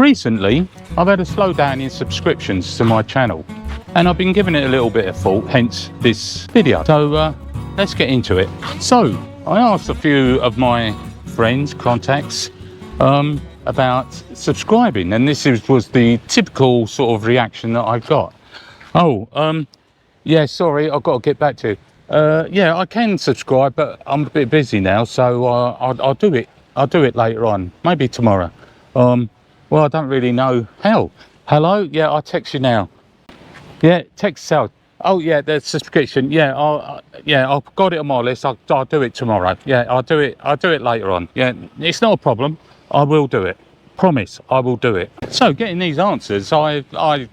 Recently, I've had a slowdown in subscriptions to my channel, and I've been giving it a little bit of thought, hence this video. So let's get into it. So I asked a few of my friends, contacts, about subscribing, and this was the typical sort of reaction that I got. Yeah, sorry, I've got to get back to you. Yeah, I can subscribe, but I'm a bit busy now, so I'll do it. I'll do it later on, maybe tomorrow. Well, I don't really know how. Hello? Yeah, I'll text you now. Yeah, text out. Oh yeah, the subscription. Yeah, I've got it on my list. I'll do it tomorrow. Yeah, I'll do it later on. Yeah, it's not a problem. I will do it. Promise, I will do it. So getting these answers, I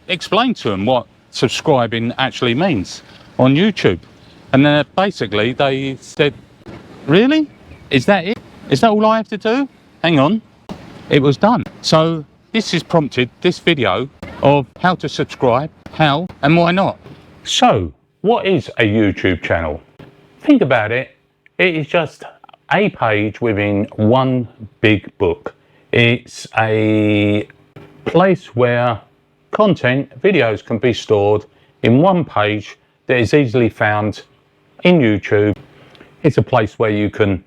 explained to them what subscribing actually means on YouTube. And then basically they said, really? Is that it? Is that all I have to do? Hang on. It was done. So this has prompted this video of how to subscribe, how and why not. So what is a YouTube channel? Think about it. It is just a page within one big book. It's a place where content, videos can be stored in one page that is easily found in YouTube. It's a place where you can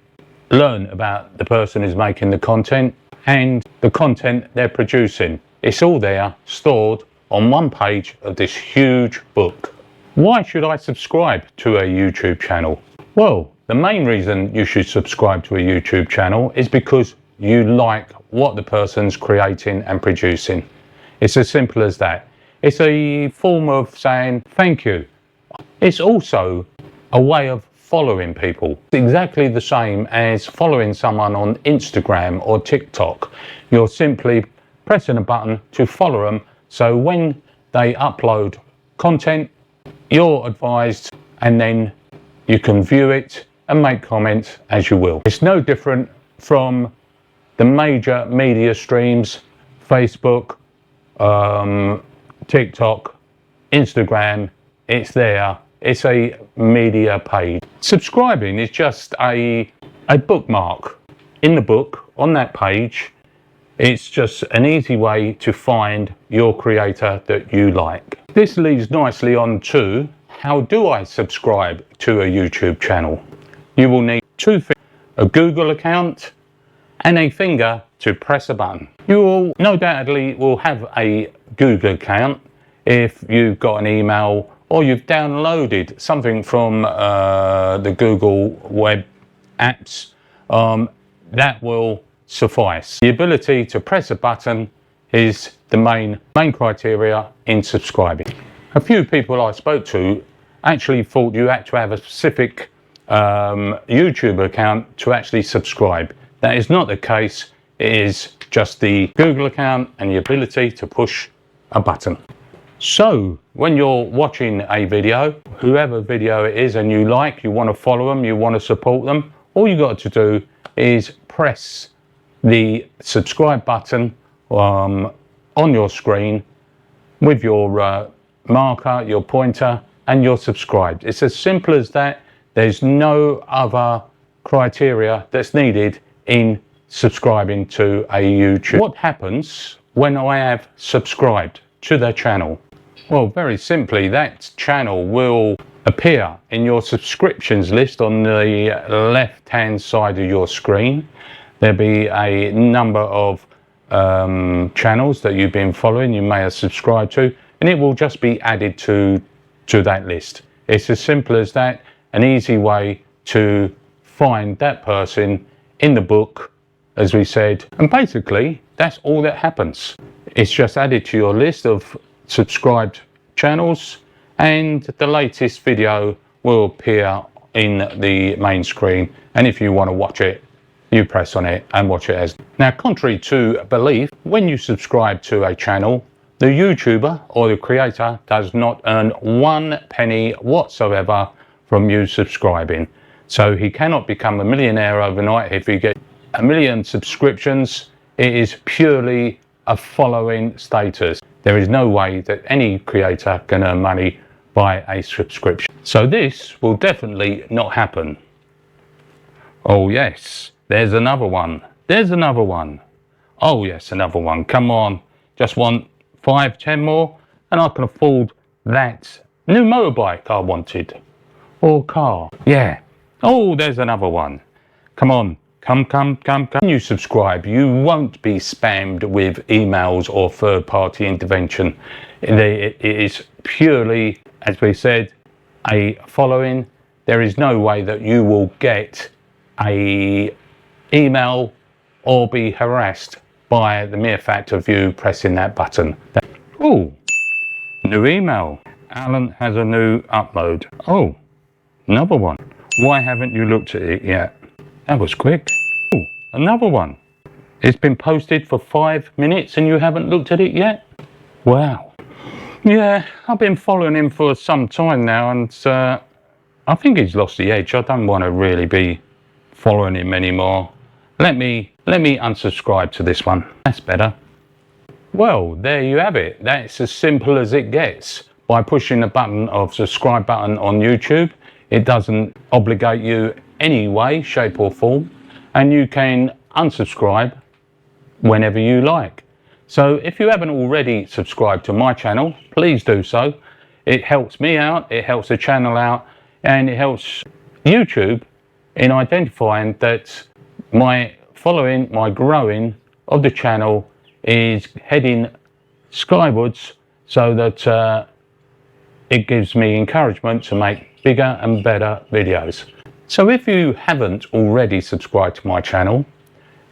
learn about the person who's making the content and the content they're producing. It's all there, stored on one page of this huge book. Why should I subscribe to a YouTube channel? Well, the main reason you should subscribe to a YouTube channel is because you like what the person's creating and producing. It's as simple as that. It's a form of saying thank you. It's also a way of following people. It's exactly the same as following someone on Instagram or TikTok. You're simply pressing a button to follow them, so when they upload content, you're advised, and then you can view it and make comments as you will. It's no different from the major media streams, Facebook, TikTok, Instagram. It's there. It's a media page. Subscribing is just a bookmark in the book on that page. It's just an easy way to find your creator that you like. This leads nicely on to how do I subscribe to a YouTube channel? You will need two things, a Google account and a finger to press a button. You will no doubtly will have a Google account if you've got an email or you've downloaded something from the Google web apps. That will suffice. The ability to press a button is the main criteria in subscribing. A few people I spoke to actually thought you had to have a specific YouTube account to actually subscribe. That is not the case. It is just the Google account and the ability to push a button. So when you're watching a video, whoever video it is and you like, you want to follow them, you want to support them, all you got to do is press the subscribe button on your screen with your marker, your pointer, and you're subscribed. It's as simple as that. There's no other criteria that's needed in subscribing to a YouTube. What happens when I have subscribed to their channel? Well, very simply, that channel will appear in your subscriptions list on the left-hand side of your screen. There'll be a number of channels that you've been following, you may have subscribed to, and it will just be added to that list. It's as simple as that, an easy way to find that person in the book, as we said, and basically that's all that happens. It's just added to your list of subscribed channels, and the latest video will appear in the main screen, and if you want to watch it, you press on it and watch it as. Now, contrary to belief, when you subscribe to a channel, the YouTuber or the creator does not earn 1 penny whatsoever from you subscribing. So he cannot become a millionaire overnight if you get 1 million subscriptions. It is purely a following status. There is no way that any creator can earn money by a subscription. So this will definitely not happen. Oh yes, there's another one. There's another one. Oh yes, another one. Come on. just want 5-10 more and I can afford that new motorbike I wanted, or car. Yeah. Oh, there's another one. Come on, come. When you subscribe, you won't be spammed with emails or third-party intervention. It is purely, as we said, a following. There is no way that you will get a email or be harassed by the mere fact of you pressing that button. Oh, new email. Alan has a new upload. Oh, another one. Why haven't you looked at it yet? That was quick. Oh, another one. It's been posted for 5 minutes and you haven't looked at it yet? Wow. Yeah, I've been following him for some time now, and I think he's lost the edge. I don't want to really be following him anymore. Let me unsubscribe to this one. That's better. Well, there you have it. That's as simple as it gets. By pushing the button of subscribe button on YouTube, it doesn't obligate you any way, shape or form, and you can unsubscribe whenever you like. So if you haven't already subscribed to my channel, please do so. It helps me out, it helps the channel out, and it helps YouTube in identifying that my following, my growing of the channel is heading skywards, so that it gives me encouragement to make bigger and better videos. So if you haven't already subscribed to my channel,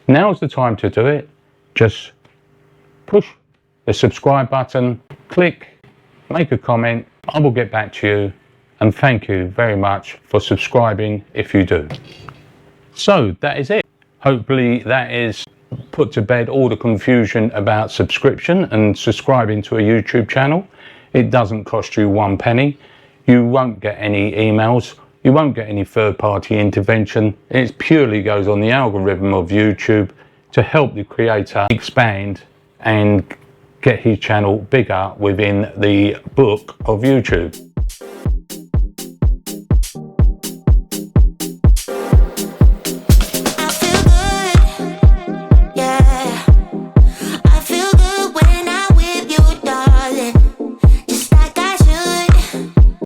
now's the time to do it. Just push the subscribe button, click, make a comment. I will get back to you, and thank you very much for subscribing if you do. So that is it. Hopefully that is put to bed all the confusion about subscription and subscribing to a YouTube channel. It doesn't cost you 1 penny. You won't get any emails. You won't get any third-party intervention. It purely goes on the algorithm of YouTube to help the creator expand and get his channel bigger within the book of YouTube.